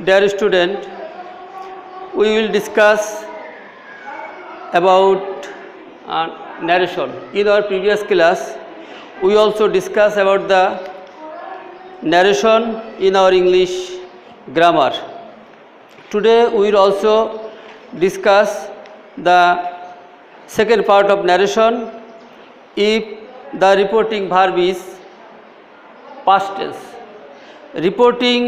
Dear student, we will discuss about narration. In our previous class, we also discussed about the narration in our English grammar. Today we will also discuss the second part of narration if the reporting verb is past tense. Reporting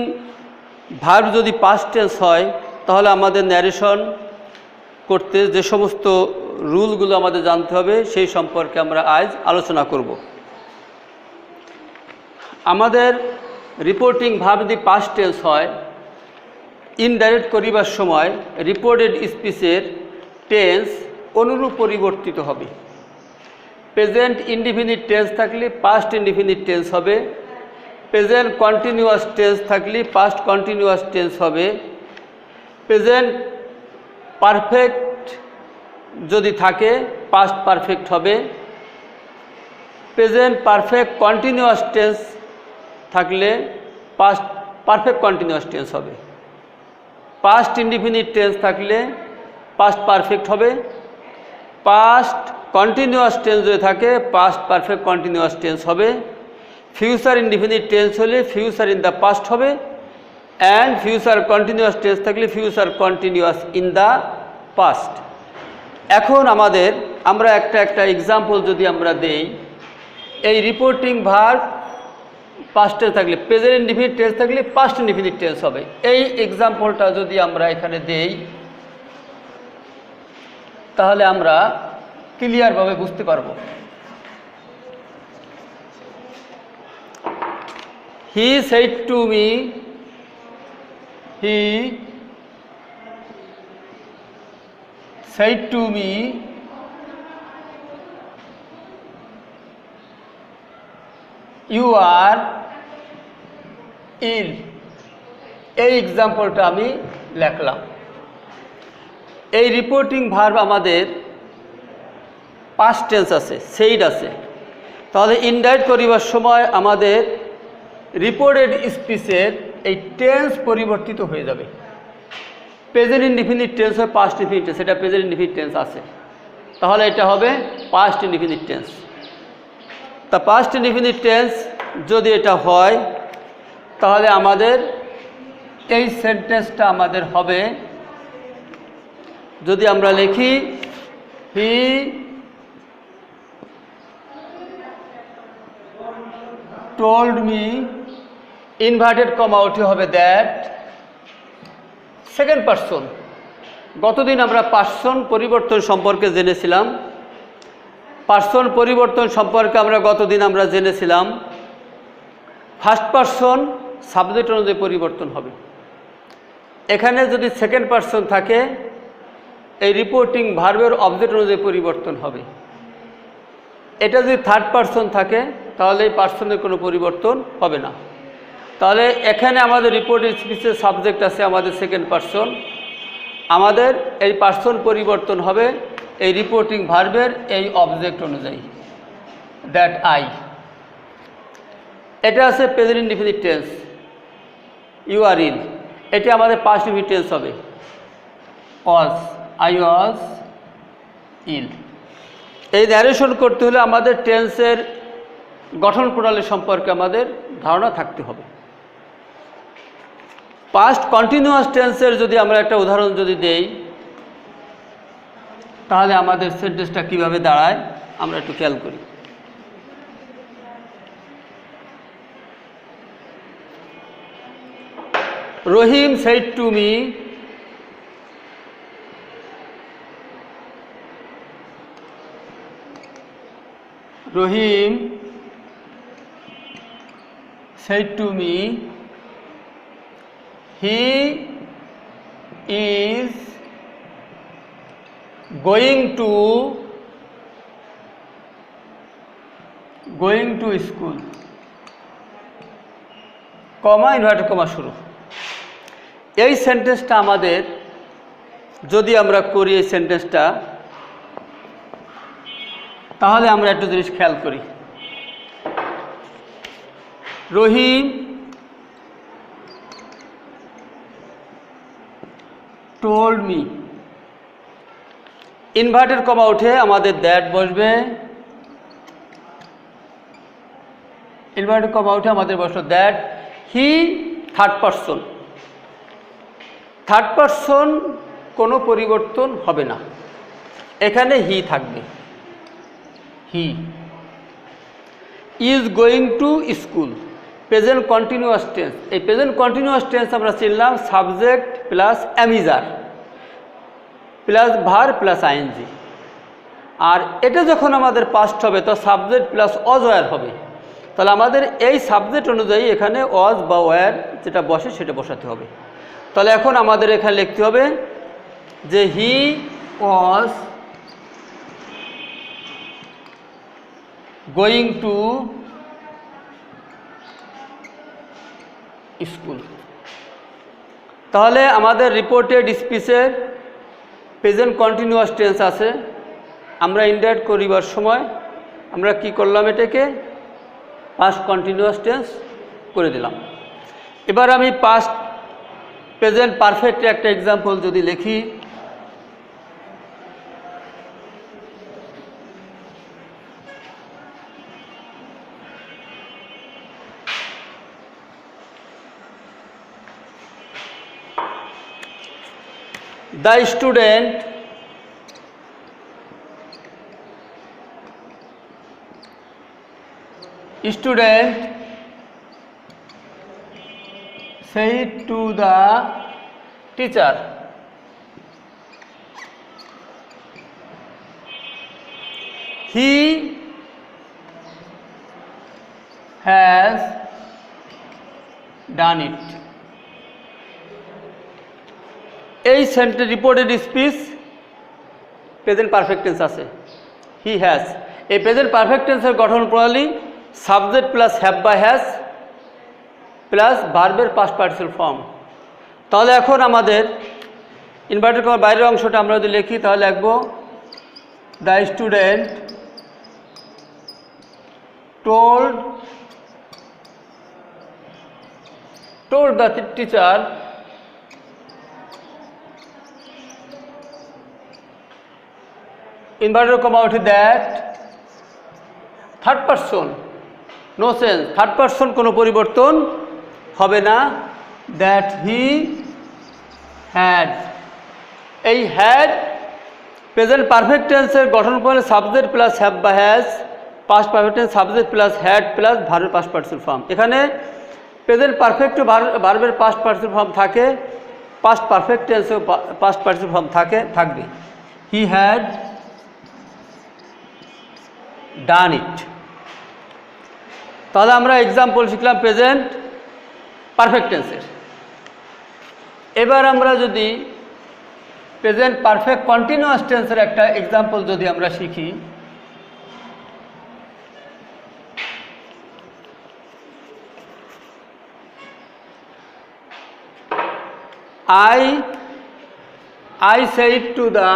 verb যদি past tense হয় তাহলে আমাদের narration করতে যে সমস্ত রুলগুলো আমাদের জানতে হবে সেই সম্পর্কে আমরা আজ আলোচনা করব। আমাদের রিপোর্টিং ভার্ব যদি পাস্ট টেন্স হয় ইনডাইরেক্ট করিবার সময় রিপোর্টেড স্পিচের টেন্স অনুরূপ পরিবর্তিত হবে। প্রেজেন্ট ইনডিফিনিট টেন্স থাকলে পাস্ট ইনডিফিনিট টেন্স হবে, প্রেজেন্ট কন্টিনিউয়াস টেন্স থাকলে পাস্ট কন্টিনিউয়াস টেন্স হবে, প্রেজেন্ট পারফেক্ট যদি থাকে পাস্ট পারফেক্ট হবে, প্রেজেন্ট পারফেক্ট কন্টিনিউয়াস টেন্স থাকলে পাস্ট পারফেক্ট কন্টিনিউয়াস টেন্স হবে, পাস্ট ইনডিফিনিট টেন্স থাকলে পাস্ট পারফেক্ট হবে, পাস্ট কন্টিনিউয়াস টেন্স যদি থাকে পাস্ট পারফেক্ট কন্টিনিউয়াস টেন্স হবে, ফিউচার ইনডিফিনিট টেন্স হলে ফিউচার ইন দ্য পাস্ট হবে, অ্যান্ড ফিউচার কন্টিনিউয়াস টেন্স থাকলে future continuous in the past. এখন আমরা একটা এক্সাম্পল যদি আমরা দেই, এই রিপোর্টিং ভার্ব পাস্ট টেন্স থাকলে প্রেজেন্ট ইনডিফিনিট টেন্স থাকলে পাস্ট ইনডিফিনিট টেন্স হবে। এই এক্সাম্পলটা যদি আমরা এখানে দেই তাহলে আমরা ক্লিয়ারভাবে বুঝতে পারবো। He said to me, he said to me, you are ill. এই এক্সাম্পলটা আমি লিখলাম। এই রিপোর্টিং ভার্ব আমাদের পাস্ট টেন্স আছে, সেইড আছে, তাহলে ইনডাইরেক্ট করিবার সময় আমাদের রিপোর্টেড স্পিচের এই টেন্স পরিবর্তিত হয়ে যাবে। প্রেজেন্ট ইনডিফিনিট টেন্স হয় পাস্ট ইনডিফিনিট টেন্স, এটা প্রেজেন্ট ইনডিফিনিট টেন্স আছে, তাহলে এটা হবে পাস্ট ইনডিফিনিট টেন্স। তা পাস্ট ইনডিফিনিট টেন্স যদি এটা হয় তাহলে আমাদের এই সেন্টেন্সটা আমাদের হবে, যদি আমরা লিখি হি told me, ইনভার্টেড কমা উঠে হবে দ্যাট, সেকেন্ড পারসন। গতদিন আমরা পার্সন পরিবর্তন সম্পর্কে জেনেছিলাম, পার্সন পরিবর্তন সম্পর্কে গতদিন আমরা জেনেছিলাম ফার্স্ট পারসন সাবজেক্ট অনুযায়ী পরিবর্তন হবে। এখানে যদি সেকেন্ড পারসন থাকে এই রিপোর্টিং ভার্বের অবজেক্ট অনুযায়ী পরিবর্তন হবে। এটা যদি থার্ড পারসন থাকে তাহলে এই পার্সনের কোনো পরিবর্তন হবে না। তাহলে এখানে আমাদের রিপোর্টেড স্পিচের সাবজেক্ট আছে আমাদের সেকেন্ড পারসন, আমাদের এই পার্সন পরিবর্তন হবে এই রিপোর্টিং ভার্বের এই অবজেক্ট অনুযায়ী, দ্যাট আই। এটা আছে present indefinite tense, you are ill, এটা আমাদের পাস্ট ইনডিফিনিট টেন্স হবে ওয়াজ, আই ওয়াজ ইল। এই ন্যারেশন করতে হলে আমাদের টেন্সের গঠন প্রণালী সম্পর্কে আমাদের ধারণা থাকতে হবে। পাস্ট কন্টিনিউয়াস টেন্সের যদি আমরা একটা উদাহরণ যদি দেই তাহলে আমাদের সেন্টেন্সটা কিভাবে দাঁড়ায় আমরা একটু খেয়াল করি। রহিম said to me, Rohim said to me, he is going to school, comma inverted comma শুরু। এই সেন্টেন্সটা আমাদের যদি আমরা করি এই সেন্টেন্সটা তাহলে আমরা একটু জিনিস খেয়াল করি। Rahim told me. Inverted comma উঠে আমাদের দ্যাট বসবে, ইনভার্টেড কমা উঠে আমাদের বসলো that he, third person. Third person কোনো পরিবর্তন হবে না, এখানে হি থাকবে। He is going to school, present continuous tense. এই প্রেজেন্ট কন্টিনিউয়াস টেন্স আমরা চিনলাম subject plus am is are plus verb plus ING. আর এটা যখন আমাদের পাস্ট হবে তো সাবজেক্ট প্লাস অজ ওয়্যার হবে। তাহলে আমাদের এই সাবজেক্ট অনুযায়ী এখানে অজ বা ওয়্যার যেটা বসে সেটা বসাতে হবে। তাহলে এখন আমাদের এখানে লিখতে হবে যে হি ওয়াজ গোয়িং টু স্কুল। তাহলে আমাদের রিপোর্টেড স্পিচের প্রেজেন্ট কন্টিনিউয়াস টেন্স আছে। আমরা ইনডাইরেক্ট করিবার সময় আমরা কি করলাম, এটাকে পাস্ট কন্টিনিউয়াস টেন্স করে দিলাম। এবার আমি পাস্ট প্রেজেন্ট পারফেক্ট একটা এক্সাম্পল যদি লিখি, the student said to the teacher, he has done it. এই sentence reported speech present perfect tense আছে, হি হ্যাজ। এই প্রেজেন্ট পারফেক্ট টেন্সের গঠন প্রণালী সাবজেক্ট প্লাস হ্যাভ বা হ্যাজ প্লাস ভার্বের পাস্ট পার্টিসিপল ফর্ম। তাহলে এখন আমাদের ইনভার্টেড কমার বাইরের অংশটা আমরা যদি লিখি তাহলে লিখব the student told the teacher inverted comma out that third person, no change, third person কোনো পরিবর্তন হবে না, দ্যাট হি হ্যাড। এই হ্যাড প্রেজেন্ট পারফেক্ট টেন্সের গঠন প্রণালী সাবজেক্ট প্লাস হ্যাভ বা has, past perfect tense subject plus had plus ভার্বের পাস্ট পার্টিসিপল ফর্ম। এখানে প্রেজেন্ট পারফেক্ট ভার্বের পাস্ট পার্টিসিপল ফর্ম থাকে, পাস্ট পারফেক্ট টেন্সেও পাস্ট পার্টিসিপল ফর্ম থাকবে। He had done it. তাহলে আমরা এক্সাম্পল শিখলাম প্রেজেন্ট পারফেক্ট টেন্সের। এবার আমরা যদি প্রেজেন্ট পারফেক্ট কন্টিনিউয়াস টেন্সের একটা এক্সাম্পল যদি আমরা শিখি, I said to the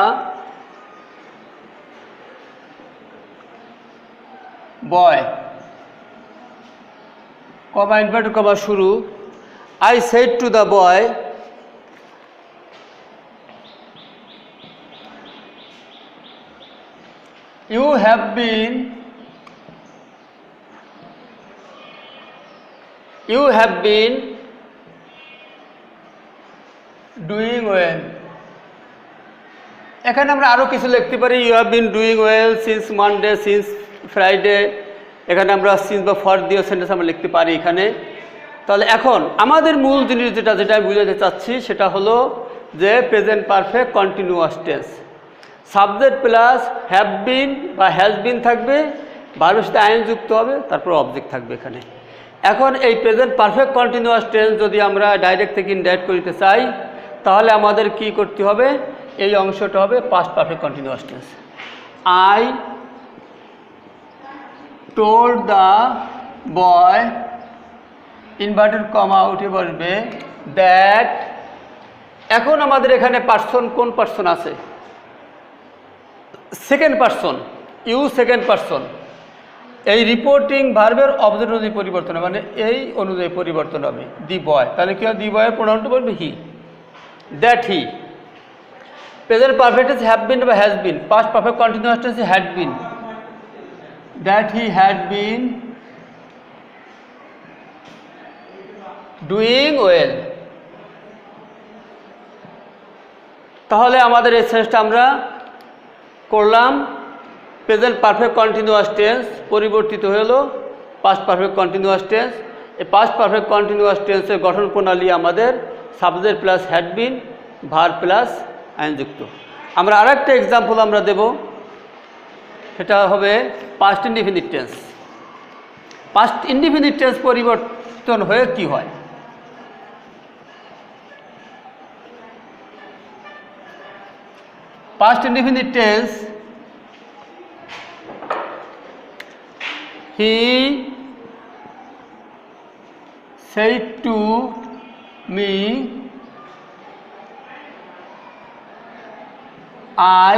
boy, comma inverted comma শুরু, I said to the boy, you have been doing well। এখানে আমরা আরও কিছু লিখতে পারি, you have been doing well since Monday, since Friday. এখানে আমরা সিন্স বা ফর দিয়ে সেন্টেন্স আমরা লিখতে পারি এখানে। তাহলে এখন আমাদের মূল জিনিস যেটা আমি বুঝাতে চাচ্ছি সেটা হলো যে present perfect continuous tense subject plus have been বা হ্যাজ বিন থাকবে, ভার্বের সাথে আইন যুক্ত হবে, তারপর অবজেক্ট থাকবে এখানে। এখন এই প্রেজেন্ট পারফেক্ট কন্টিনিউয়াস টেন্স যদি আমরা ডাইরেক্ট থেকে ইনডাইরেক্ট করতে চাই তাহলে আমাদের কি করতে হবে, এই অংশটা হবে past perfect continuous tense. I told the boy, inverted comma উঠে বসবে দ্যাট। এখন আমাদের এখানে পার্সন, কোন পার্সন আছে, second person, you second person. এই রিপোর্টিং ভার্বের অবজেক্ট অনুযায়ী পরিবর্তন হবে, মানে এই অনুযায়ী পরিবর্তন হবে, দি বয়। তাহলে কি হয়, দি বয়ের প্রোনাউনটা বলবে he, that he. Present perfect tense have been বা has been, past perfect continuous tense had been, that he had been doing well. তাহলে আমাদের এই সেন্সটা আমরা করলাম, প্রেজেন্ট পারফেক্ট কন্টিনিউয়াস টেন্স পরিবর্তিত হলো পাস্ট পারফেক্ট কন্টিনিউয়াস টেন্স। এই পাস্ট পারফেক্ট কন্টিনিউয়াস টেন্সের গঠন প্রণালী আমাদের subject plus had been, verb plus আইনযুক্ত। আমরা আরেকটা এক্সাম্পল আমরা দেব, সেটা হবে past indefinite tense. Past indefinite tense পরিবর্তন হয়ে কি হয়? Past indefinite tense, he said to me, I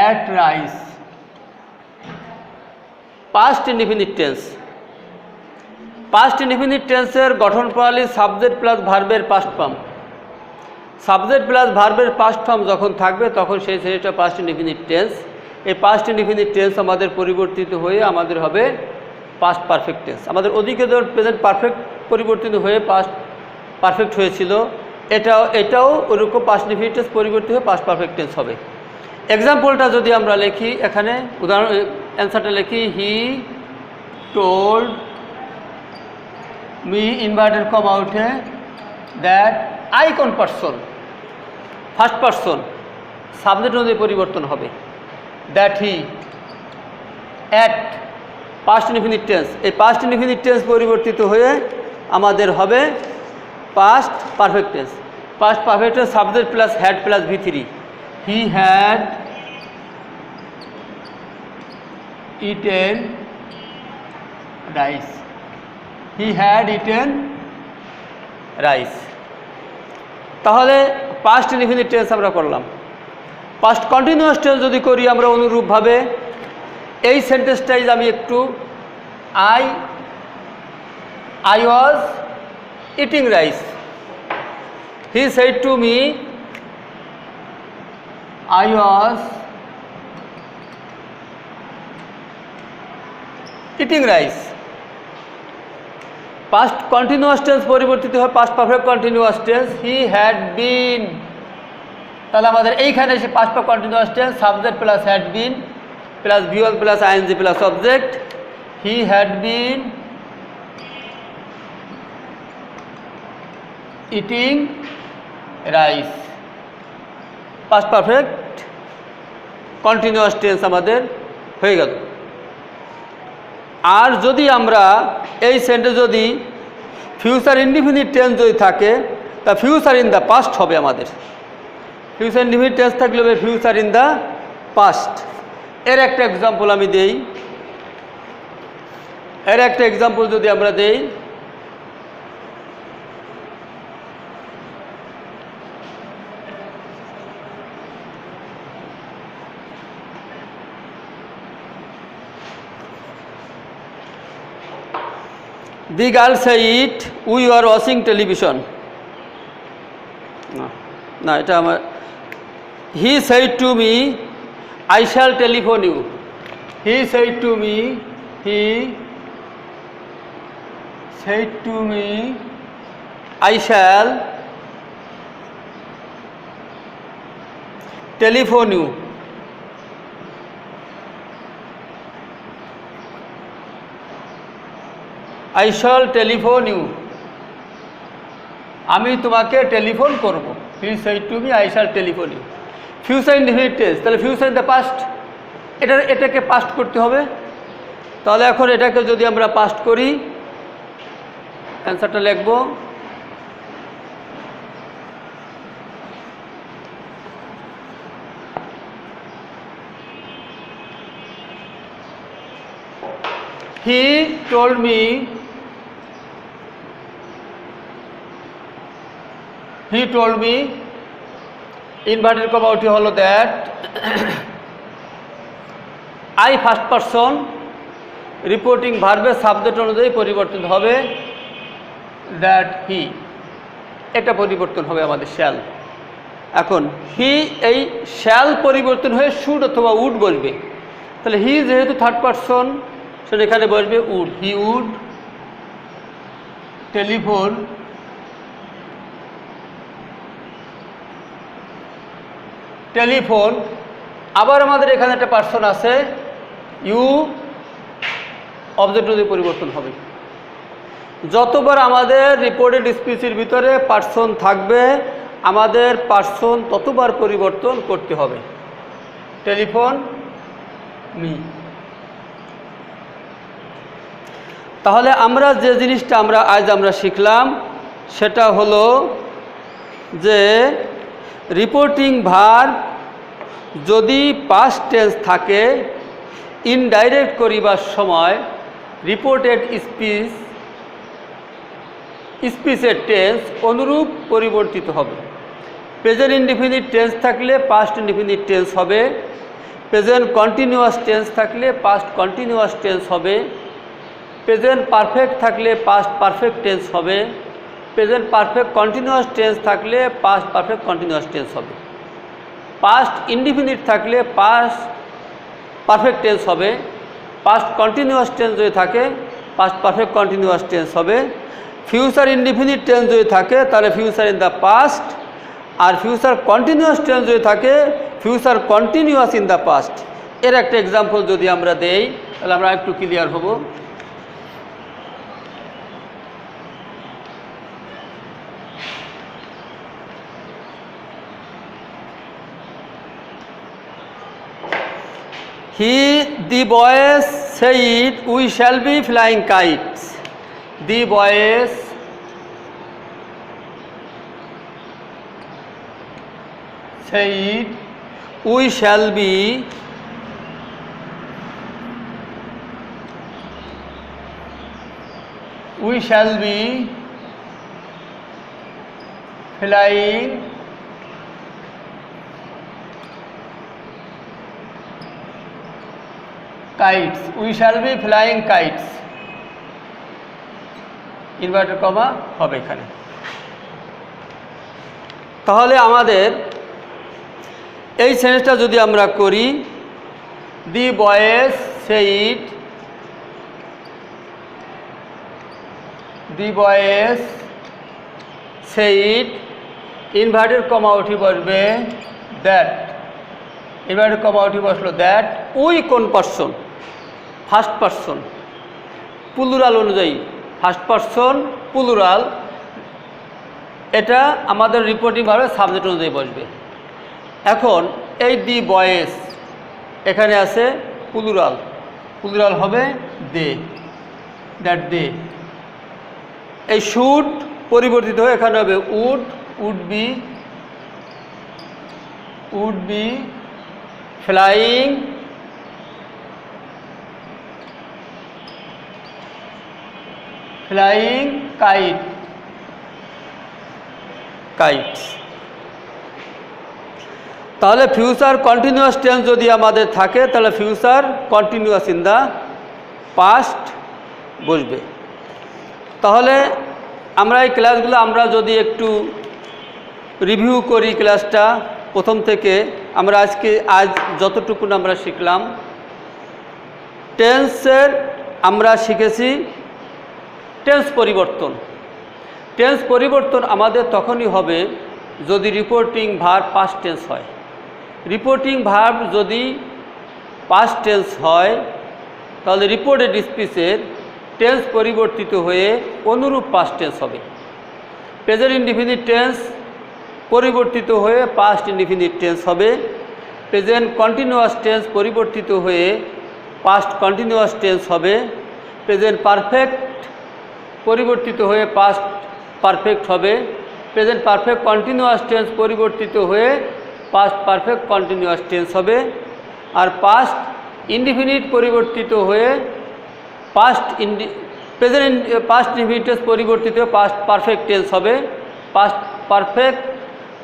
ate rice. Past indefinite tense, past indefinite টেন্সের গঠন প্রণালী সাবজেক্ট প্লাস ভার্বের পাস্ট ফর্ম। সাবজেক্ট প্লাস ভার্বের পাস্ট ফর্ম যখন থাকবে তখন সেই সেটা পাস্ট ইনডিফিনিট টেন্স। এই পাস্ট ইনডিফিনিট টেন্স আমাদের পরিবর্তিত হয়ে আমাদের হবে পাস্ট পারফেক্ট টেন্স। আমাদের ওদিকে ধর প্রেজেন্ট পারফেক্ট পরিবর্তিত হয়ে পাস্ট পারফেক্ট হয়েছিল, এটাও ওরকম পাস্ট ইনডিফিনিট টেন্স পরিবর্তিত হয়ে পাস্ট পারফেক্ট টেন্স হবে। এক্সাম্পলটা যদি আমরা লিখি, এখানে উদাহরণ অ্যান্সারটা লিখি, he told me inverted comma উঠে দ্যাট আই কোন পার্সন, ফার্স্ট পার্সন, সাবজেক্ট অনুযায়ী পরিবর্তন হবে। That he at past indefinite tense, এই পাস্ট ইনডিফিনিট টেন্স পরিবর্তিত হয়ে আমাদের হবে past perfect tense. Past perfect tense subject plus had plus V3, he had eaten rice, he had eaten rice. তাহলে past indefinite tense আমরা করলাম। Past continuous tense যদি করি আমরা অনুরূপভাবে, এই সেন্টেন্সটাই আমি একটু, I was eating rice, he said to me I was eating rice. Past continuous tense পরিবর্তিত হয় past perfect continuous tense, he had been. তাহলে আমাদের এইখানে এসে past perfect continuous tense subject plus had been plus V1 plus ING plus object, he had been eating rice. Past perfect continuous tense আমাদের হয়ে গেল। আর যদি আমরা এই সেন্টেন্স যদি ফিউচার ইনডিফিনিট টেন্স যদি থাকে, তা ফিউচার ইন দ্য পাস্ট হবে আমাদের। ফিউচার ইনডিফিনিট টেন্স থাকলে হবে ফিউচার ইন দ্য পাস্ট। এর একটা এক্সাম্পল আমি দেই, এর একটা এক্সাম্পল যদি আমরা দেই, The girl said, we were watching television. না এটা আমার, he said to me, I shall telephone you. He said to me, he said to me, I shall telephone you. I shall telephone you. আমি তোমাকে telephone করব। He said to me, I shall telephone you. Future indefinite tense, তাহলে future in the past, এটাকে past করতে হবে। তাহলে এখন এটাকে যদি আমরা পাস্ট করি, অ্যান্সারটা লিখব, he told me, he told me, inverted comma উঠে হলো that, I first person, reporting ভার্বের সাবজেক্ট অনুযায়ী পরিবর্তন হবে দ্যাট হি, এটা পরিবর্তন হবে আমাদের শ্যাল। এখন হি এই শ্যাল পরিবর্তন হয়ে শুড অথবা উড বসবে। তাহলে হি যেহেতু থার্ড পারসন, সেটা এখানে বসবে would. He would telephone telephone. আবার আমাদের এখানে একটা পার্সন আছে, ইউ অবজেক্ট দিয়ে পরিবর্তন হবে। যতবার আমাদের রিপোর্টেড স্পিচের ভিতরে পার্সন থাকবে, আমাদের পার্সন ততবার পরিবর্তন করতে হবে। Telephone me. তাহলে আমরা যে জিনিসটা আজ আমরা শিখলাম সেটা হলো যে রিপোর্টিং ভার্ব যদি পাস্ট টেন্স থাকে, ইনডাইরেক্ট করিবার সময় রিপোর্টেড স্পিচের টেন্স অনুরূপ পরিবর্তিত হবে। প্রেজেন্ট ইনডিফিনিট টেন্স থাকলে পাস্ট ইনডিফিনিট টেন্স হবে, প্রেজেন্ট কন্টিনিউয়াস টেন্স থাকলে পাস্ট কন্টিনিউয়াস টেন্স হবে, প্রেজেন্ট পারফেক্ট থাকলে পাস্ট পারফেক্ট টেন্স হবে, প্রেজেন্ট পারফেক্ট কন্টিনিউয়াস টেন্স থাকলে পাস্ট পারফেক্ট কন্টিনিউয়াস টেন্স হবে, পাস্ট ইনডিফিনিট থাকলে পাস্ট পারফেক্ট টেন্স হবে, পাস্ট কন্টিনিউয়াস টেন্স যদি থাকে পাস্ট পারফেক্ট কন্টিনিউয়াস টেন্স হবে, ফিউচার ইনডিফিনিট টেন্স যদি থাকে তাহলে ফিউচার ইন দ্য পাস্ট, আর ফিউচার কন্টিনিউয়াস টেন্স যদি থাকে future continuous in the past. এর একটা এক্সাম্পল যদি আমরা দেই তাহলে আমরা একটু ক্লিয়ার হব। The boys said, "We shall be flying kites." The boys said, "We shall be flying kites. We shall be flying kites." Inverted comma হবে এখানে। তাহলে আমাদের এই সেন্টেন্সটা যদি আমরা করি, the boys said, the boys said, inverted comma উঠি বসবে দ্যাট, ইনভার্টেড কমা উঠি বসলো দ্যাট। উই কোন পার্সন? ফার্স্ট পার্সন, প্লুরাল অনুযায়ী ফার্স্ট পার্সন প্লুরাল, এটা আমাদের রিপোর্টিং ভার্বের সাবজেক্ট অনুযায়ী বসবে। এখন এই দি বয়েজ এখানে আছে প্লুরাল, প্লুরাল হবে দে, দ্যাট দে। এই শুড পরিবর্তিত হয়ে এখানে হবে would, would be flying kite, kites. তাহলে ফিউচার কন্টিনিউয়াস টেন্স যদি আমাদের থাকে তাহলে future continuous in the past বসবে। তাহলে আমরা এই ক্লাসগুলো আমরা যদি একটু রিভিউ করি ক্লাসটা প্রথম থেকে, আমরা আজ যতটুকু আমরা শিখলাম, টেন্সের আমরা শিখেছি টেন্স পরিবর্তন। টেন্স পরিবর্তন আমাদের তখনই হবে যদি রিপোর্টিং ভার্ব পাস্ট টেন্স হয়। রিপোর্টিং ভার্ব যদি পাস্ট টেন্স হয় তাহলে রিপোর্টেড স্পিচের টেন্স পরিবর্তিত হয়ে অনুরূপ পাস্ট টেন্স হবে। প্রেজেন্ট ইনডিফিনিট টেন্স পরিবর্তিত হয়ে পাস্ট ইনডিফিনিট টেন্স হবে। প্রেজেন্ট কন্টিনিউয়াস টেন্স পরিবর্তিত হয়ে পাস্ট কন্টিনিউয়াস টেন্স হবে। প্রেজেন্ট পারফেক্ট পরিবর্তিত হয়ে পাস্ট পারফেক্ট হবে। প্রেজেন্ট পারফেক্ট কন্টিনিউয়াস টেন্স পরিবর্তিত হয়ে পাস্ট পারফেক্ট কন্টিনিউয়াস টেন্স হবে। আর পাস্ট ইনডিফিনিট পরিবর্তিত হয়ে পাস্ট ইনডিফিনিট টেন্স পরিবর্তিত হয়ে পাস্ট পারফেক্ট টেন্স হবে।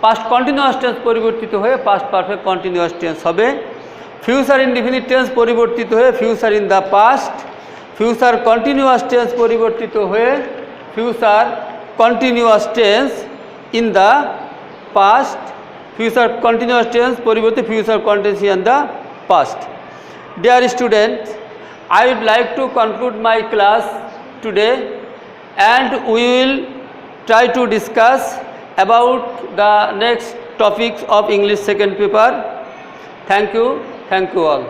পাস্ট কন্টিনিউয়াস টেন্স পরিবর্তিত হয়ে পাস্ট পারফেক্ট কন্টিনিউয়াস টেন্স হবে। ফিউচার ইনডিফিনিট টেন্স পরিবর্তিত হয়ে future in the past. Future continuous tense পরিবর্তিত হয়ে future continuous tense in the past. future continuous tense পরিবর্তে future continuous in the past. Dear students, I would like to conclude my class today, and we will try to discuss about the next topics of English second paper. Thank you all.